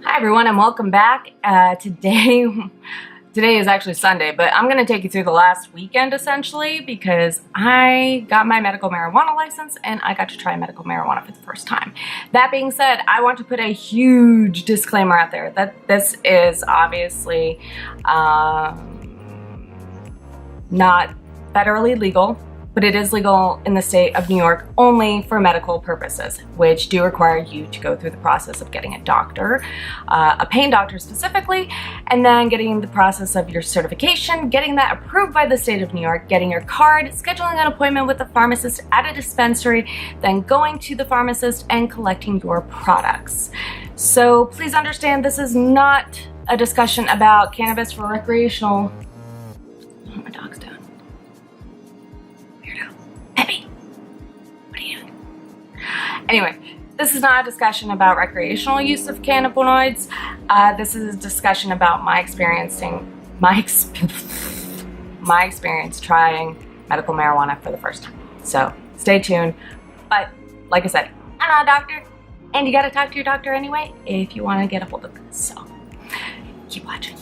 Hi everyone and welcome back. Today is actually Sunday, but I'm going to take you through the last weekend essentially because I got my medical marijuana license and I got to try medical marijuana for the first time. That being said, I want to put a huge disclaimer out there that this is obviously not federally legal, but it is legal in the state of New York only for medical purposes, which do require you to go through the process of getting a doctor, a pain doctor specifically, and then getting the process of your certification, getting that approved by the state of New York, getting your card, scheduling an appointment with a pharmacist at a dispensary, then going to the pharmacist and collecting your products. So please understand this is not a discussion about cannabis for recreational. Oh, my dog's down. Anyway, this is not a discussion about recreational use of cannabinoids. This is a discussion about my experience trying medical marijuana for the first time. So stay tuned. But like I said, I'm not a doctor, and you gotta talk to your doctor anyway if you want to get a hold of this. So keep watching.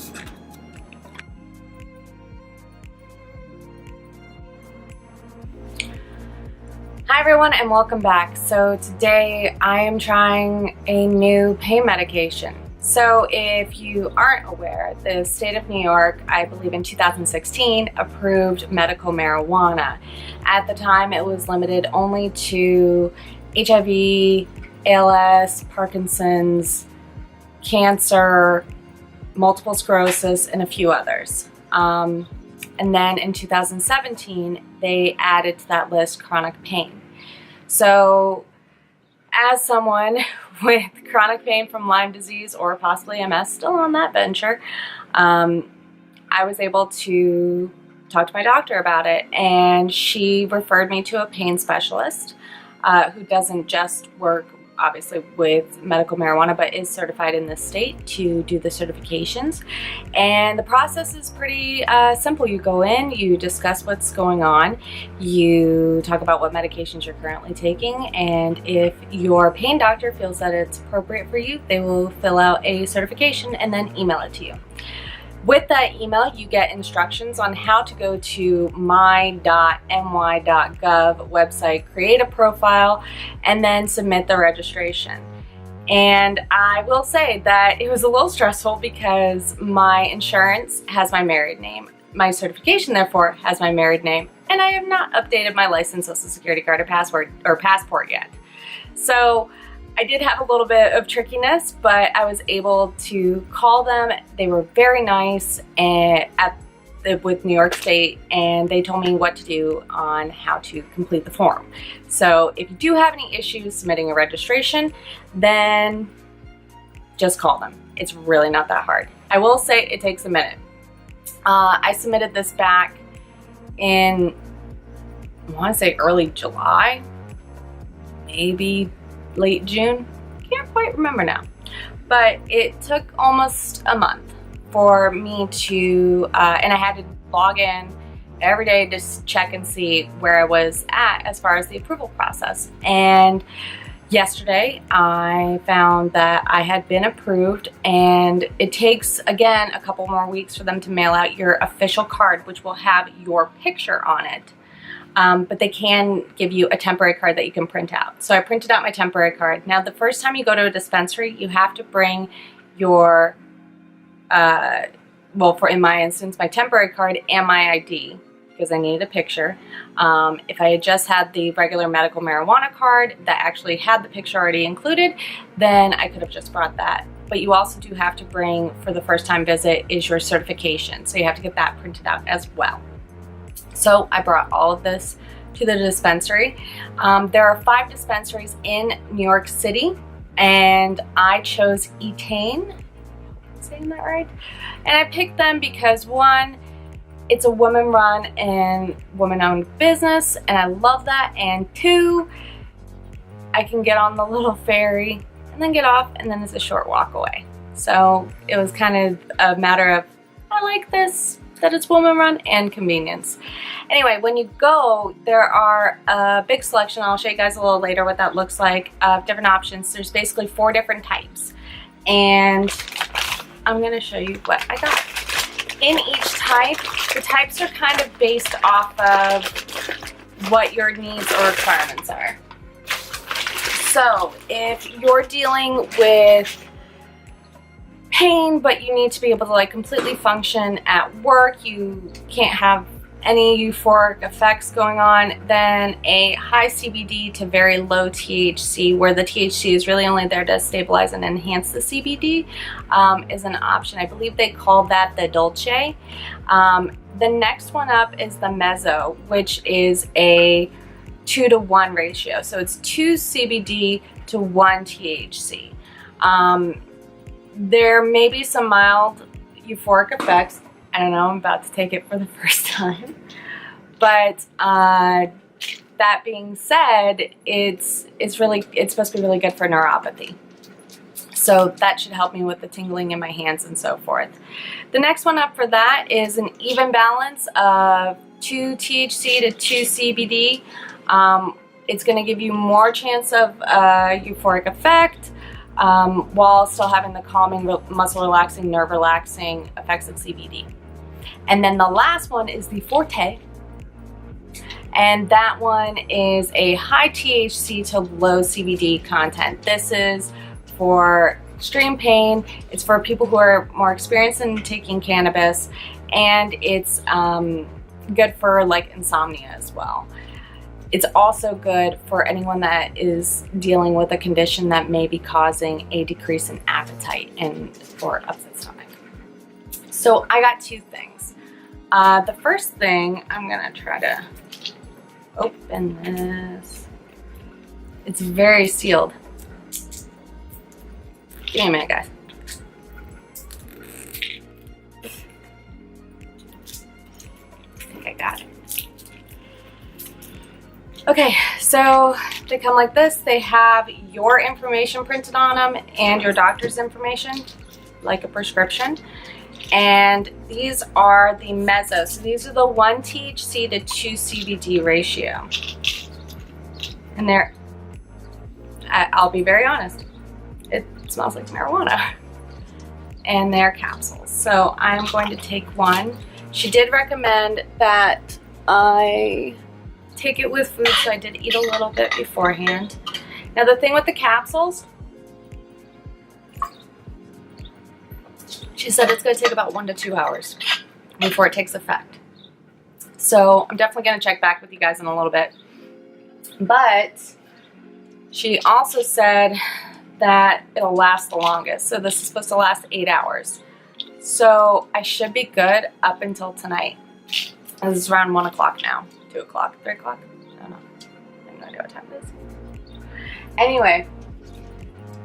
Hi everyone and welcome back. So today I am trying a new pain medication. So if you aren't aware, the state of New York, I believe in 2016, approved medical marijuana. At the time it was limited only to HIV, ALS, Parkinson's, cancer, multiple sclerosis, and a few others. And then in 2017, they added to that list chronic pain. So as someone with chronic pain from Lyme disease or possibly MS, still on that venture, I was able to talk to my doctor about it, and she referred me to a pain specialist who doesn't just work obviously with medical marijuana, but is certified in this state to do the certifications. And the process is pretty simple. You go in, you discuss what's going on, you talk about what medications you're currently taking, and if your pain doctor feels that it's appropriate for you, they will fill out a certification and then email it to you. With that email, you get instructions on how to go to my.ny.gov website, create a profile, and then submit the registration. And I will say that it was a little stressful because my insurance has my married name. My certification, therefore, has my married name, and I have not updated my license, social security card, or passport yet. So I did have a little bit of trickiness, but I was able to call them. They were very nice with New York State, and they told me what to do on how to complete the form. So if you do have any issues submitting a registration, then just call them. It's really not that hard. I will say it takes a minute. I submitted this back in, I want to say early July, maybe late June, can't quite remember now, but it took almost a month for me to, and I had to log in every day to check and see where I was at as far as the approval process. And yesterday I found that I had been approved, and it takes, again, a couple more weeks for them to mail out your official card, which will have your picture on it. But they can give you a temporary card that you can print out. So I printed out my temporary card. Now, the first time you go to a dispensary, you have to bring your, in my instance, my temporary card and my ID, because I needed a picture. If I had just had the regular medical marijuana card that actually had the picture already included, then I could have just brought that. But you also do have to bring, for the first time visit, is your certification. So you have to get that printed out as well. So I brought all of this to the dispensary. There are 5 dispensaries in New York City, and I chose Etain. Am I saying that right? And I picked them because, one, it's a woman-run and woman-owned business, and I love that. And 2, I can get on the little ferry and then get off, and then it's a short walk away. So it was kind of a matter of, I like this, that it's woman-run, and convenience. Anyway, when you go, there are a big selection. I'll show you guys a little later what that looks like, of different options. There's basically 4 different types. And I'm going to show you what I got. In each type, the types are kind of based off of what your needs or requirements are. So if you're dealing with pain, but you need to be able to like completely function at work, you can't have any euphoric effects going on, then a high CBD to very low THC, where the THC is really only there to stabilize and enhance the CBD, is an option. I believe they call that the Dolce. The next one up is the Mezzo, which is a 2-to-1 ratio. So it's 2 CBD to 1 THC. There may be some mild euphoric effects. I don't know, I'm about to take it for the first time. But that being said, it's supposed to be really good for neuropathy. So that should help me with the tingling in my hands and so forth. The next one up for that is an even balance of 2 THC to 2 CBD. It's going to give you more chance of euphoric effect, while still having the calming, muscle relaxing, nerve relaxing effects of CBD. And then the last one is the Forte, and that one is a high THC to low CBD content. This is for extreme pain, it's for people who are more experienced in taking cannabis, and it's good for like insomnia as well. It's also good for anyone that is dealing with a condition that may be causing a decrease in appetite or upset stomach. So I got 2 things. The first thing, I'm gonna try to open this. It's very sealed. Give me a minute, guys. I think I got it. Okay, so they come like this. They have your information printed on them and your doctor's information, like a prescription. And these are the Mezzo. So these are the 1 THC to 2 CBD ratio. And I'll be very honest, it smells like marijuana. And they're capsules. So I'm going to take one. She did recommend that I take it with food, so I did eat a little bit beforehand. Now the thing with the capsules, she said it's going to take about 1 to 2 hours before it takes effect. So I'm definitely going to check back with you guys in a little bit. But she also said that it'll last the longest. So this is supposed to last 8 hours. So I should be good up until tonight. This is around 1 o'clock now. 2 o'clock, 3 o'clock? I don't know. I have no idea what time it is. Anyway.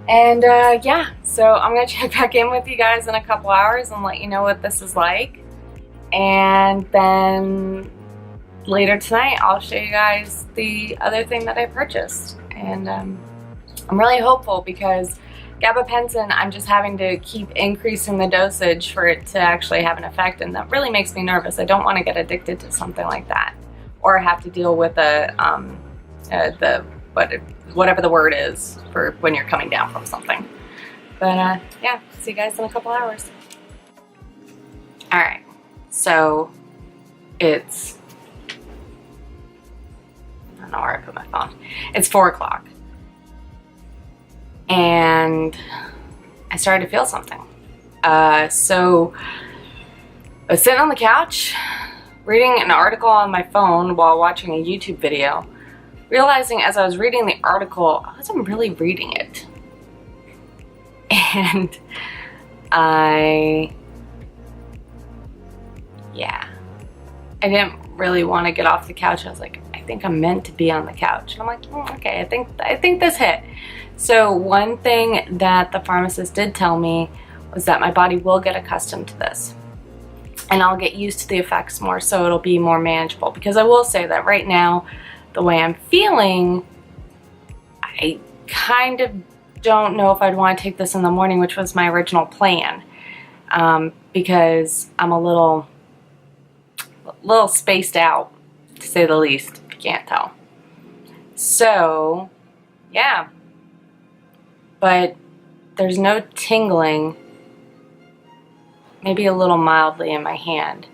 And yeah, so I'm going to check back in with you guys in a couple hours and let you know what this is like. And then later tonight, I'll show you guys the other thing that I purchased. And I'm really hopeful because Gabapentin, I'm just having to keep increasing the dosage for it to actually have an effect. And that really makes me nervous. I don't want to get addicted to something like that. Or have to deal with whatever the word is for when you're coming down from something. But yeah, see you guys in a couple hours. All right, so it's, I don't know where I put my phone. It's 4 o'clock. And I started to feel something. So I was sitting on the couch, reading an article on my phone while watching a YouTube video, realizing as I was reading the article, I wasn't really reading it. And I didn't really want to get off the couch. I was like, I think I'm meant to be on the couch. And I'm like, okay, I think this hit. So one thing that the pharmacist did tell me was that my body will get accustomed to this. And I'll get used to the effects more, so it'll be more manageable. Because I will say that right now, the way I'm feeling, I kind of don't know if I'd want to take this in the morning, which was my original plan, because I'm a little spaced out, to say the least, if you can't tell. So, yeah. But there's no tingling, maybe a little mildly in my hand,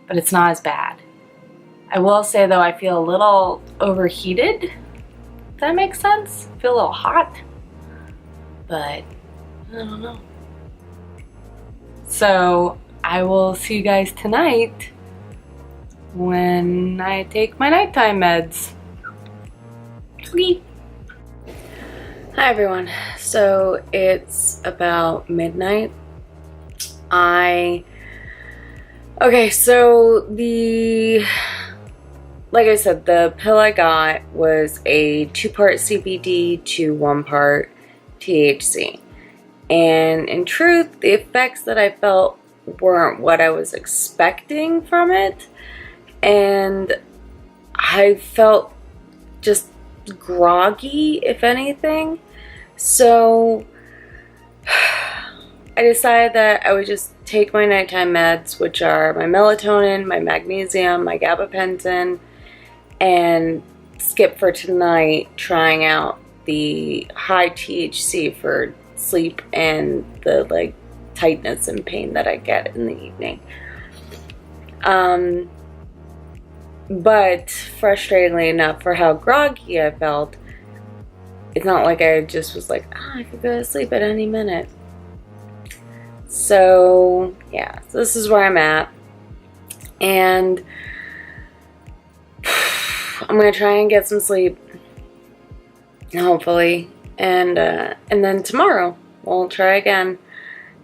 but it's not as bad. I will say though, I feel a little overheated, if that makes sense. I feel a little hot, but I don't know. So I will see you guys tonight when I take my nighttime meds. Sweet. Hi everyone. So it's about midnight. Okay, so like I said, the pill I got was a 2-part CBD to 1-part THC. And in truth, the effects that I felt weren't what I was expecting from it. And I felt just groggy, if anything. So I decided that I would just take my nighttime meds, which are my melatonin, my magnesium, my gabapentin, and skip for tonight, trying out the high THC for sleep and the like tightness and pain that I get in the evening. But frustratingly enough, for how groggy I felt, it's not like I just was like, I could go to sleep at any minute. So yeah, so this is where I'm at, and I'm gonna try and get some sleep, hopefully, and then tomorrow we'll try again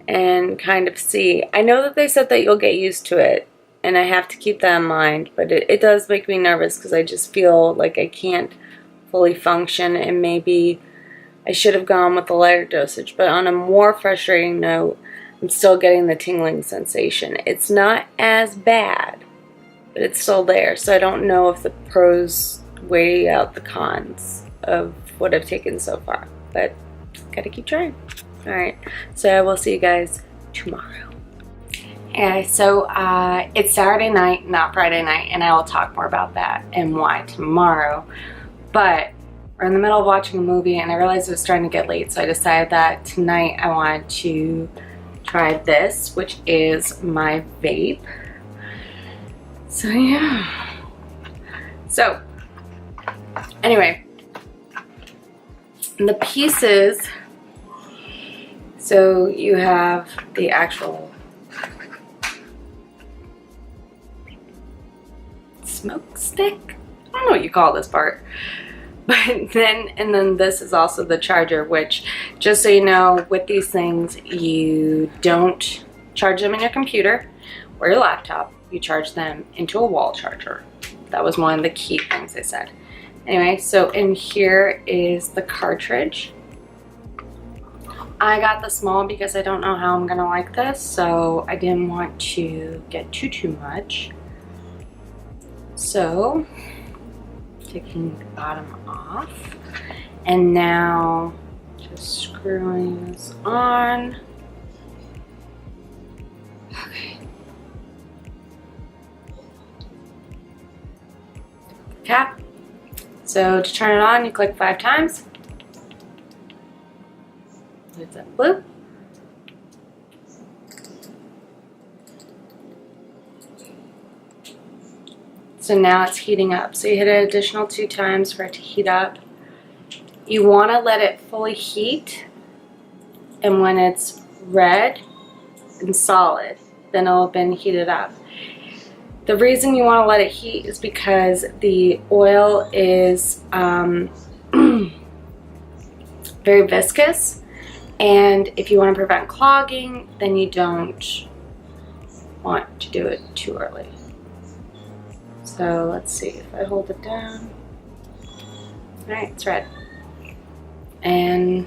and kind of see. I know that they said that you'll get used to it, and I have to keep that in mind, but it does make me nervous because I just feel like I can't fully function, and maybe I should have gone with the lighter dosage. But on a more frustrating note, I'm still getting the tingling sensation. It's not as bad, but it's still there. So I don't know if the pros weigh out the cons of what I've taken so far, but gotta keep trying. All right, so I will see you guys tomorrow. Yeah, so it's Saturday night, not Friday night, and I will talk more about that and why tomorrow. But we're in the middle of watching a movie, and I realized it was starting to get late, so I decided that tonight I wanted to try this, which is my vape. So yeah. So anyway, the pieces. So you have the actual smoke stick. I don't know what you call this part. But then this is also the charger, which, just so you know, with these things, you don't charge them in your computer or your laptop. You charge them into a wall charger. That was one of the key things they said. Anyway, so in here is the cartridge. I got the small because I don't know how I'm gonna like this, so I didn't want to get too much. So taking the bottom off, and now just screwing this on. Okay. Cap. So to turn it on, you click 5 times. It's up blue. So now it's heating up. So you hit an additional 2 times for it to heat up. You want to let it fully heat, and when it's red and solid, then it'll have been heated up. The reason you want to let it heat is because the oil is very viscous, and if you want to prevent clogging, then you don't want to do it too early. So let's see if I hold it down. All right, it's red. And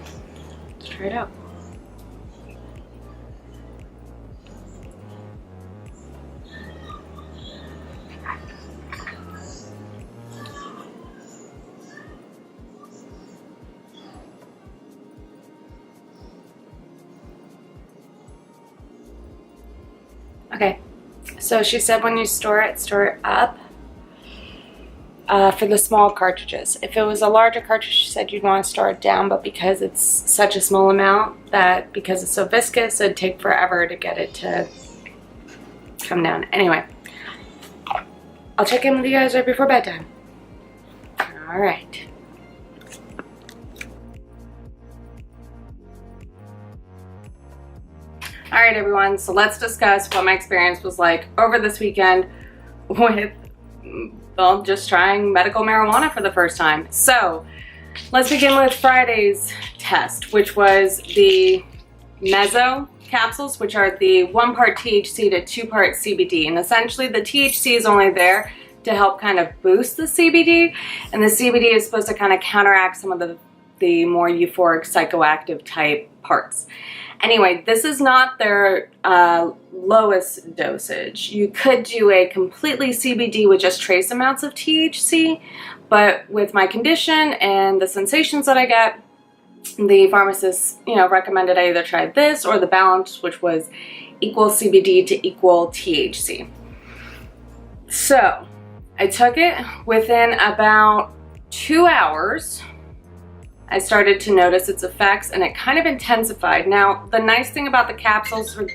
let's try it out. Okay, so she said when you store it up. for the small cartridges. If it was a larger cartridge, she said you'd want to store it down, but because it's such a small amount, that because it's so viscous, it'd take forever to get it to come down. Anyway, I'll check in with you guys right before bedtime. All right. All right, everyone, so let's discuss what my experience was like over this weekend with, well, just trying medical marijuana for the first time. So let's begin with Friday's test, which was the Mezzo capsules, which are the 1 part THC to 2 part CBD. And essentially the THC is only there to help kind of boost the CBD, and the CBD is supposed to kind of counteract some of the more euphoric psychoactive type parts. Anyway, this is not their lowest dosage. You could do a completely CBD with just trace amounts of THC, but with my condition and the sensations that I get, the pharmacist, recommended I either try this or the balance, which was equal CBD to equal THC. So I took it. Within about 2 hours, I started to notice its effects, and it kind of intensified. Now, the nice thing about the capsules hold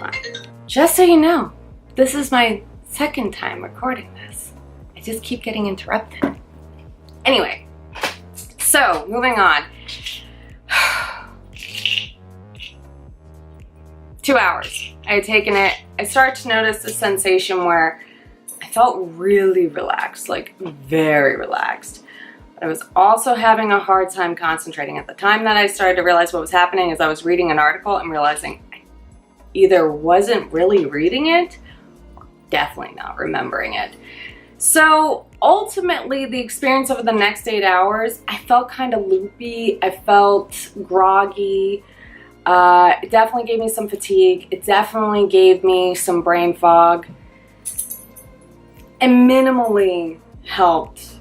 on. Just so you know, this is my second time recording this. I just keep getting interrupted. Anyway, so moving on. 2 hours. I had taken it. I started to notice the sensation where I felt really relaxed, like very relaxed. But I was also having a hard time concentrating. At the time that I started to realize what was happening is I was reading an article and realizing I either wasn't really reading it or definitely not remembering it. So ultimately, the experience over the next 8 hours, I felt kind of loopy. I felt groggy. It definitely gave me some fatigue. It definitely gave me some brain fog. And minimally helped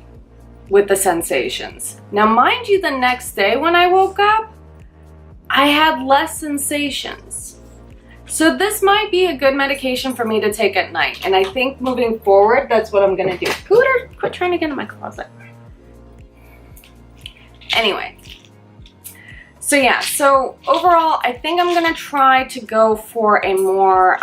with the sensations. Now, mind you, the next day when I woke up, I had less sensations. So this might be a good medication for me to take at night. And I think moving forward, that's what I'm gonna do. Pooter, quit trying to get in my closet. Anyway. So yeah, so overall, I think I'm gonna try to go for a more,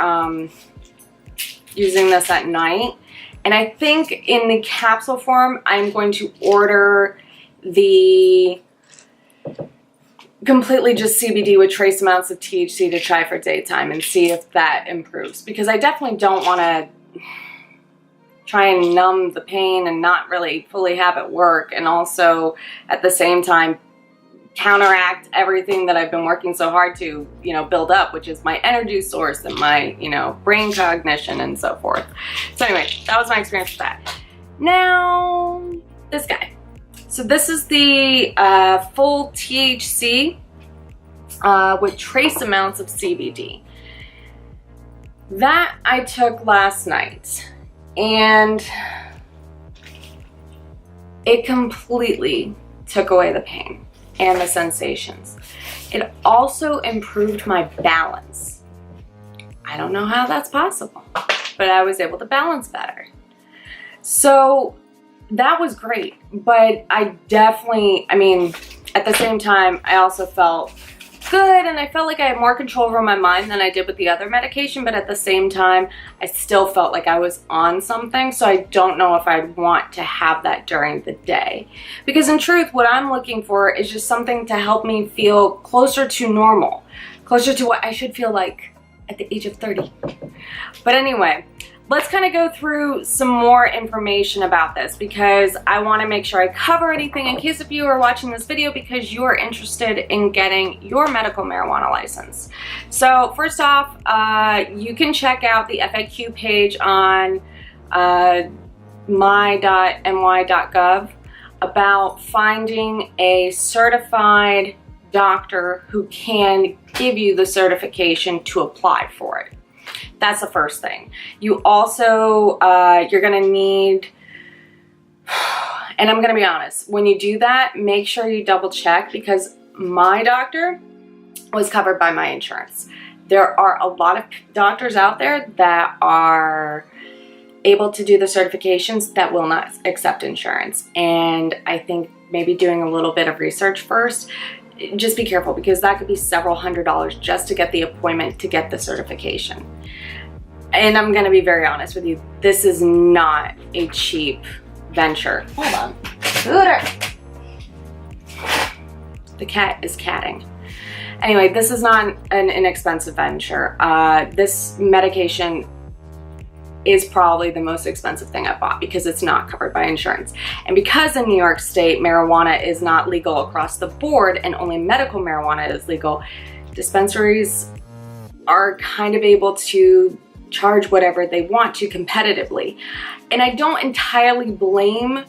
using this at night. And I think in the capsule form, I'm going to order the completely just CBD with trace amounts of THC to try for daytime and see if that improves. Because I definitely don't want to try and numb the pain and not really fully have it work. And also at the same time, counteract everything that I've been working so hard to, build up, which is my energy source and my, brain cognition and so forth. So anyway, that was my experience with that. Now, this guy. So this is the full THC with trace amounts of CBD. That I took last night, and it completely took away the pain and the sensations. It also improved my balance. I don't know how that's possible, but I was able to balance better. So that was great, but I definitely, at the same time, I also felt good, and I felt like I had more control over my mind than I did with the other medication, but at the same time, I still felt like I was on something, so I don't know if I'd want to have that during the day. Because in truth, what I'm looking for is just something to help me feel closer to normal, closer to what I should feel like at the age of 30. But anyway, let's kind of go through some more information about this, because I want to make sure I cover anything in case if you are watching this video because you are interested in getting your medical marijuana license. So first off, you can check out the FAQ page on my.ny.gov about finding a certified doctor who can give you the certification to apply for it. That's the first thing. You also, you're gonna need, and I'm gonna be honest, when you do that, make sure you double check, because my doctor was covered by my insurance. There are a lot of doctors out there that are able to do the certifications that will not accept insurance. And I think maybe doing a little bit of research first. Just be careful, because that could be several $100s just to get the appointment to get the certification. And I'm gonna be very honest with you, this is not a cheap venture. Hold on. Scooter. The cat is catting. Anyway, this is not an inexpensive venture. This medication is probably the most expensive thing I bought because it's not covered by insurance. And because in New York State, marijuana is not legal across the board and only medical marijuana is legal, dispensaries are kind of able to charge whatever they want to competitively. And I don't entirely blame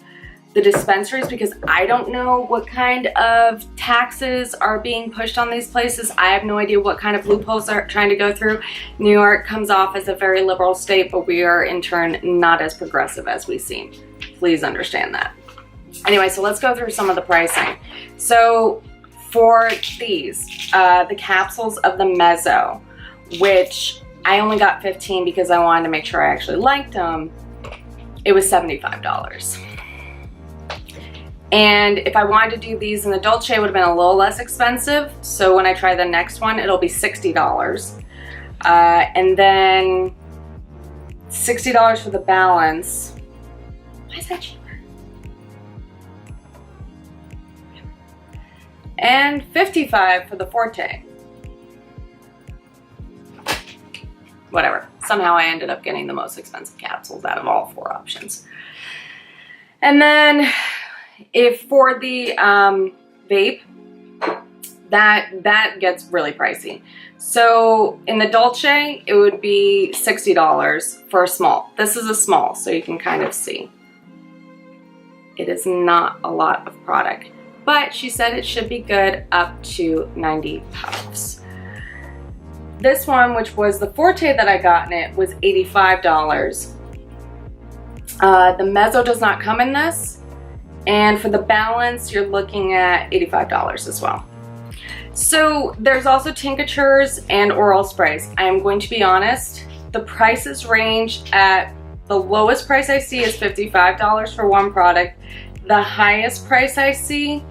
the dispensaries, because I don't know what kind of taxes are being pushed on these places. I have no idea what kind of loopholes they're trying to go through. New York comes off as a very liberal state, but we are in turn not as progressive as we seem. Please understand that. Anyway, so let's go through some of the pricing. So for these, the capsules of the Mezzo, which I only got 15 because I wanted to make sure I actually liked them, it was $75. And if I wanted to do these in the Dolce, it would have been a little less expensive. So when I try the next one, it'll be $60. And then $60 for the balance. Why is that cheaper? And $55 for the Forte. Whatever. Somehow I ended up getting the most expensive capsules out of all 4 options. And then if for the vape, that gets really pricey. So in the Dolce, it would be $60 for a small. This is a small, so you can kind of see. It is not a lot of product, but she said it should be good up to 90 puffs. This one, which was the Forte that I got in it, was $85. The Mezzo does not come in this. And for the balance, you're looking at $85 as well. So there's also tinctures and oral sprays. I am going to be honest, the prices range at the lowest price I see is $55 for one product. The highest price I see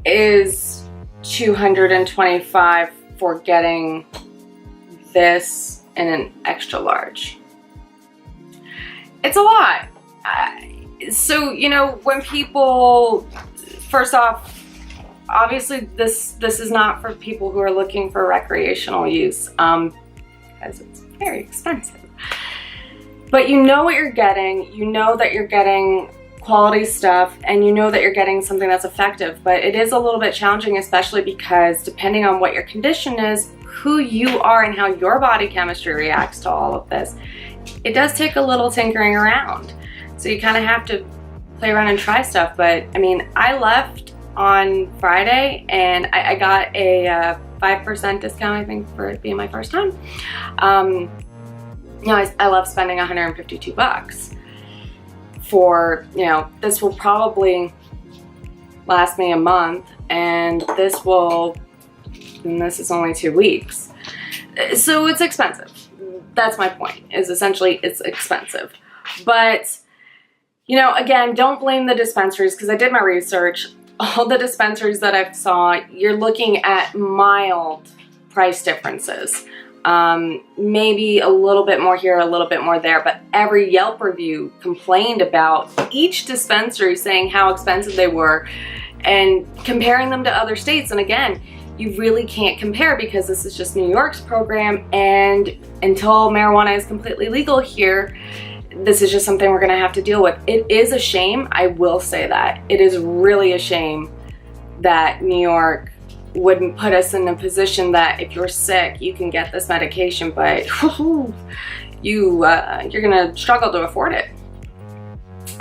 is $225 for getting this in an extra large. It's a lot. So, you know, when people, first off, obviously this is not for people who are looking for recreational use, because it's very expensive. But you know what you're getting, you know that you're getting quality stuff, and you know that you're getting something that's effective. But it is a little bit challenging, especially because depending on what your condition is, who you are, and how your body chemistry reacts to all of this, it does take a little tinkering around. So you kind of have to play around and try stuff. But I mean, I left on Friday and I got a 5% discount, I think, for it being my first time. You know, I love spending $152 for, you know, this will probably last me a month, and this is only 2 weeks. So it's expensive. That's my point, is essentially it's expensive. But you know, again, don't blame the dispensaries, because I did my research. All the dispensaries that I saw, you're looking at mild price differences. Maybe a little bit more here, a little bit more there, but every Yelp review complained about each dispensary, saying how expensive they were and comparing them to other states. And again, you really can't compare, because this is just New York's program, and until marijuana is completely legal here, this is just something we're gonna have to deal with. It is a shame, I will say that. It is really a shame that New York wouldn't put us in a position that if you're sick, you can get this medication, but you're gonna struggle to afford it.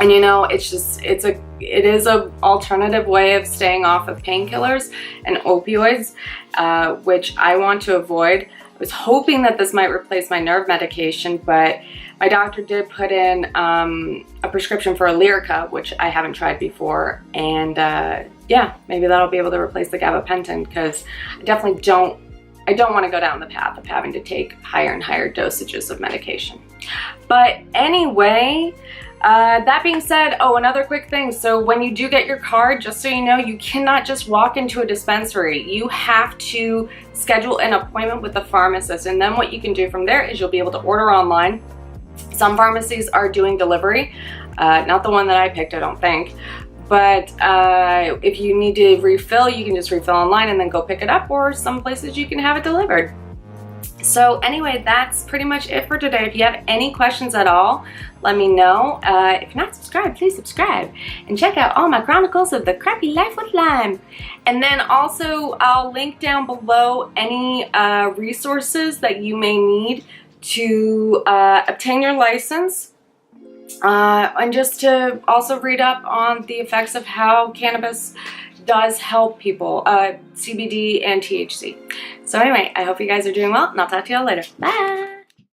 And you know, it is a alternative way of staying off of painkillers and opioids, which I want to avoid. I was hoping that this might replace my nerve medication, but my doctor did put in a prescription for Lyrica, which I haven't tried before, and yeah, maybe that'll be able to replace the Gabapentin, because I definitely don't I don't want to go down the path of having to take higher and higher dosages of medication. But anyway, that being said, oh, another quick thing. So when you do get your card, just so you know, you cannot just walk into a dispensary. You have to schedule an appointment with the pharmacist. And then what you can do from there is you'll be able to order online. Some pharmacies are doing delivery. Not the one that I picked, I don't think. But if you need to refill, you can just refill online and then go pick it up, or some places you can have it delivered. So anyway, that's pretty much it for today. If you have any questions at all, let me know. If you're not subscribed, please subscribe and check out all my chronicles of the crappy life with Lyme. And then also I'll link down below any resources that you may need to obtain your license. And just to also read up on the effects of how cannabis does help people, CBD and THC. So anyway, I hope you guys are doing well, and I'll talk to y'all later. Bye!